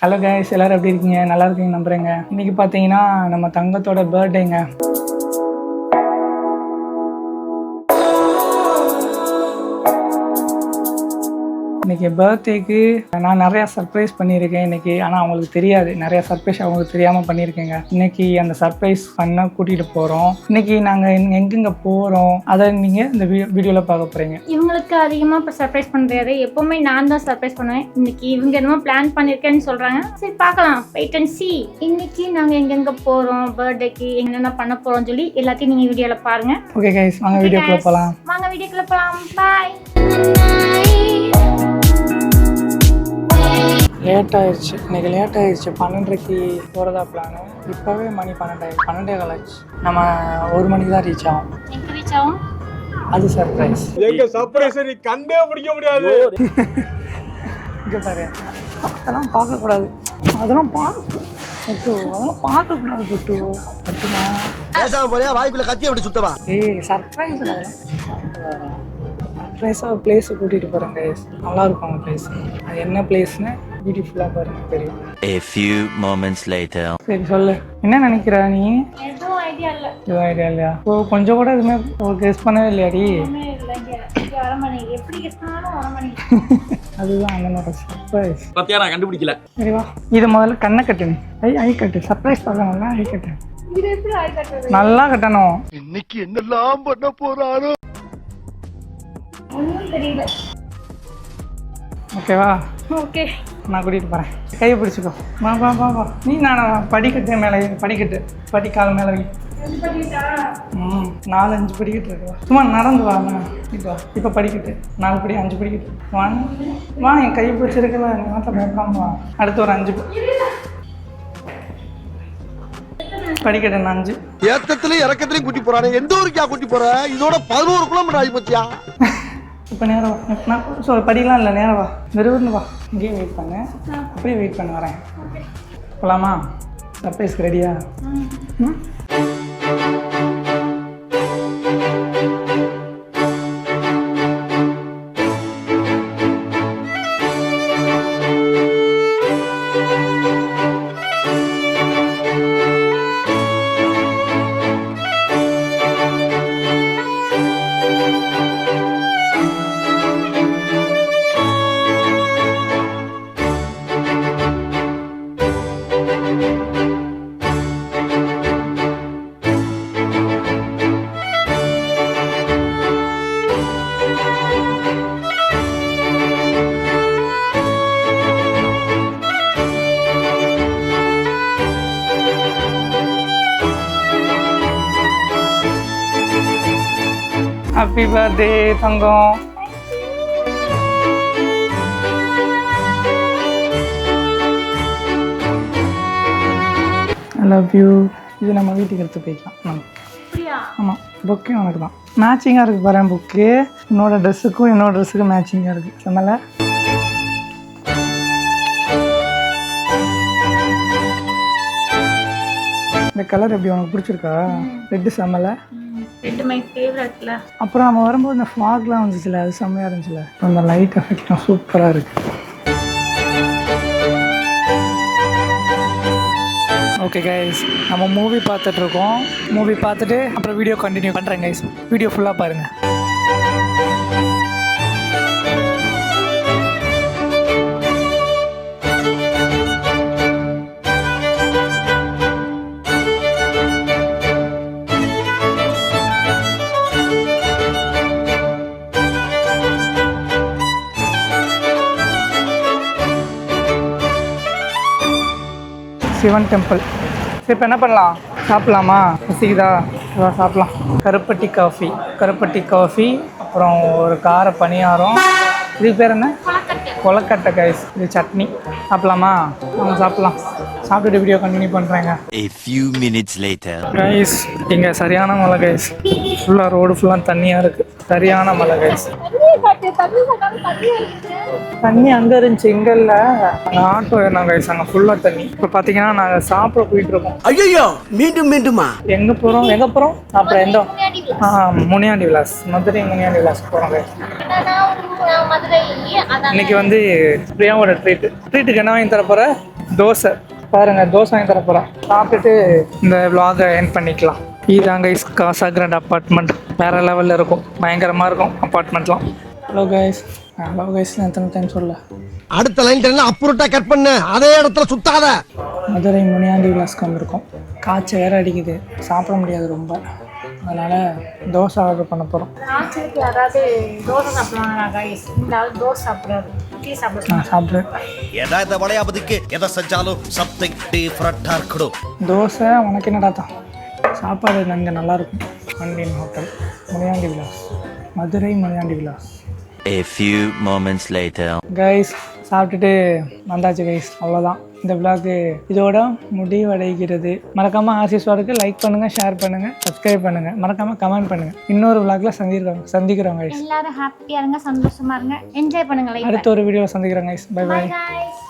Hello guys, எல்லாரும் எப்படி இருக்கீங்க? நல்லா இருக்கீங்க நம்புறேங்க. இன்னைக்கு பார்த்தீங்கன்னா நம்ம தங்கத்தோட பர்த்டேங்க. இன்றைக்கி பர்த்டேக்கு நான் நிறையா சர்ப்ரைஸ் பண்ணியிருக்கேன் இன்றைக்கி. ஆனால் அவங்களுக்கு தெரியாது, நிறையா சர்ப்ரைஸ் அவங்களுக்கு தெரியாமல் பண்ணியிருக்கேங்க. இன்றைக்கி அந்த சர்ப்ரைஸ் பண்ண கூட்டிகிட்டு போகிறோம். இன்றைக்கி நாங்கள் எங்கெங்கே போகிறோம் அதை நீங்கள் இந்த வீடியோவில் பார்க்க போகிறீங்க. இவங்களுக்கு அதிகமாக இப்போ சர்ப்ரைஸ் பண்ணுறது எப்போவுமே நான் தான் சர்ப்ரைஸ் பண்ணுவேன். இன்றைக்கி இவங்க என்னமோ பிளான் பண்ணியிருக்கேன்னு சொல்கிறாங்க. சரி பார்க்கலாம், வெயிட் அண்ட் சி. இன்றைக்கி நாங்கள் எங்கெங்கே போகிறோம், பர்த்டேக்கு என்னென்ன பண்ண போகிறோம்னு சொல்லி எல்லாத்தையும் நீங்கள் வீடியோவில் பாருங்கள். ஓகே கைஸ், வாங்க வீடியோக்குள்ளே போகலாம். வாங்க வீடியோக்குள்ளே போகலாம். பாய். லேட் ஆயிடுச்சு, இன்றைக்கி லேட் ஆயிடுச்சு. 12:30 போகிறதா பிளானு. இப்போவே மணி 12 ஆயிடுச்சு. நம்ம 1 மணிக்கு தான் ரீச் ஆகும். எங்கே ரீச் ஆகும்? அது சர்ப்ரைஸ். எங்க சர்ப்ரைஸ் நீ கண்டே பிடிக்க முடியாது. இங்கே பாரு, அதெல்லாம் பார்க்கக்கூடாது, அதெல்லாம் பார்க்கக்கூடாது புட்டு. பட்டுமா பேசாம போறியா? வாய்க்குள்ள கத்தி அப்படி சுத்தவா? ஏய், சர்ப்ரைஸ். சர்ப்ரைஸாக பிளேஸை கூட்டிகிட்டு போகிறேன் கைஸ். நல்லாயிருக்கும் அந்த பிளேஸ். அது என்ன பிளேஸ்னு பியூட்டிஃபுல்லாக பாருங்க தெரியும். A few moments later. சரி சொல்லு, என்ன நினைக்கிற நீ? எதுவும் ஐடியா இல்லை. எதுவும் ஐடியா இல்லையா? ஓ, கொஞ்சம் கூட எதுவுமே கெஸ் பண்ணவே இல்லையாடி? எப்படி கெஸ் பண்ணாலும் வரமணி. அதுதான் அண்ணனோட சர்ப்ரைஸ். பத்தியா நான் கண்டுபிடிக்கல. சரி வா, இது முதல்ல கண்ணை கட்டு. ஐ கட்டு. சர்ப்ரைஸ் பார்க்கணும்ல, ஐ கட்டு. இது எப்படி ஐ கட்டுறது? நல்லா கட்டணும். இன்னைக்கு என்னெல்லாம் பண்ண போறாரோ ஒன்றும் தெரியல. ஓகேவா? ஓகே, நான் கூட்டிகிட்டு போகிறேன். கையை பிடிச்சிக்கோ. வா. நீ நானா படிக்கட்டு மேலே, படிக்கால் மேலே வை. 4-5 படிக்கட்டு இருக்கு. சும்மா நடந்து வா. இப்போ படிக்கட்டு 4 படி 5 படிக்கட்டு. வா, என் கையை பிடிச்சிருக்கல, நாட்டில் மேற்காம வா. அடுத்து ஒரு 5 படிக்கட்டு. 5 ஏத்தத்திலயும் இறக்கத்திலயும் கூட்டி போறானே. எந்த ஊருக்கா கூட்டி போற? இதோட 11 கிலோமீட்டர் ஆகி போச்சியா? இப்போ நேரம் வா. நான் படிக்கலாம் இல்லை, நேரம் வா. வெறும் வா. இங்கேயே வெயிட் பண்ணு, அப்படியே வெயிட் பண்ண வரேன். போகலாமா? சர்ப்ரைஸ்க்கு ரெடியா? Happy birthday Thangam. I love you. இது நம்ம வீட்டுக்கு எடுத்து போய்க்கலாம். ஆமாம், புக்கே உனக்கு தான். மேட்சிங்காக இருக்குது பாரு புக்கு. என்னோட ட்ரெஸ்ஸுக்கும் மேட்சிங்காக இருக்குது. செம்மல. இந்த கலர் எப்படி உனக்கு பிடிச்சிருக்கா? ரெட்டு செம்மல. ரெட் மை ஃபேவரட்ல. அப்புறம் நம்ம வரும்போது இந்த ஃபாக்லாம் வந்துச்சுல, அது செம்மையாக இருந்துச்சுல. அந்த லைட் எஃபெக்ட்லாம் சூப்பராக இருக்குது. ஓகே கைஸ், நம்ம மூவி பார்த்துட்ருக்கோம். மூவி பார்த்துட்டு அப்புறம் வீடியோ கண்டினியூ பண்ணுறேன் கைஸ். வீடியோ ஃபுல்லாக பாருங்கள். சிவன் டெம்பிள். சரி, இப்போ என்ன பண்ணலாம்? சாப்பிட்லாமா? பசிக்குதா? சாப்பிட்லாம். கருப்பட்டி காஃபி, அப்புறம் ஒரு கார பணியாரம். இதுக்கு பேர் என்ன? கொலக்கட்டை கைஸ். இது சட்னி. சாப்பிட்லாமா? சாப்பிட்லாம். சாப்பிட்டுட்டு வீடியோ கண்டினியூ பண்ணுறேங்க. A few minutes later. Guys, இங்கே சரியான மழை கைஸ். ஃபுல்லாக ரோடு ஃபுல்லாக தண்ணியாக இருக்குது. சரியான மழை கைஸ். தண்ணி அங்கே இருந்துச்சு, இங்கே இல்லை. அங்கே ஆட்டோ ஏறினாங்க கைஸ், அங்கே ஃபுல்லாக தண்ணி. இப்போ பார்த்தீங்கன்னா நாங்கள் சாப்பிட போயிட்டு இருக்கோம். ஐயோ, மீண்டுமா எங்கே போகிறோம்? சாப்பிட எந்த? முனியாண்டி விலாஸ், மதுரை முனியாண்டி விலாஸ் போகிறோம் கைஸ். இன்னைக்கு வந்து பிரியாவோட ட்ரீட்டுக்கு என்ன வாங்கி தர போகிற? தோசை பாருங்கள், தோசை வாங்கி தர போகிறேன். சாப்பிட்டுட்டு இந்த vlog-ஐ எண்ட் பண்ணிக்கலாம். இதுதான் கைஸ் காசா கிராண்ட் அப்பார்ட்மெண்ட். வேறு லெவலில் இருக்கும், பயங்கரமாக இருக்கும் அப்பார்ட்மெண்ட்லாம். ஹலோ கைஸ் நான் எத்தனை டைம் சொல்ல. அடுத்த லைன் அப்புறட்டா கட் பண்ணு, அதே இடத்துல சுத்தாத. மதுரை முனியாண்டி விலாஸ்க்கு வந்திருக்கோம். காய்ச்சல் வேறு அடிக்குது, சாப்பிட முடியாது ரொம்ப. அதனால் தோசை ஆர்டர் பண்ண போகிறோம். ஆச்சரியத்துக்கு யாராவது தோசை சாப்பிடுவாங்களா கைஸ்? இந்த ஆள் தோசை சாப்பிடாது, இட்லி சாப்பிடுவாங்க. நான் சாப்பிட்றேன். ஏதாவது வளையாபதிக்கு எதை செஞ்சாலும் சம்திங் டிஃப்ரெண்டா இருக்கணும். தோசை உனக்கு என்னடா தான். சாப்பாடு இங்கே நல்லாயிருக்கும். மண்டியன் hotel, Muniyandi Vilas, Madurai Muniyandi Vilas. A few moments later. Guys சாப்பிட்டுட்டு வந்தாச்சு கைஸ். அவ்வளோதான், இந்த vlog இதோட முடிவடைகிறது. மறக்காமல் ஆசிஸ்வாருக்கு லைக் பண்ணுங்கள், ஷேர் பண்ணுங்கள், சப்ஸ்கிரைப் பண்ணுங்கள், மறக்காமல் கமெண்ட் பண்ணுங்கள். இன்னொரு vlogல சந்திக்கிறோம் கைஸ். எல்லாரும் ஹாப்பியா இருங்க, சந்தோஷமா இருங்க, என்ஜாய் பண்ணுங்க. அடுத்த ஒரு வீடியோவில் சந்திக்கிறோம் கைஸ். By by. guys.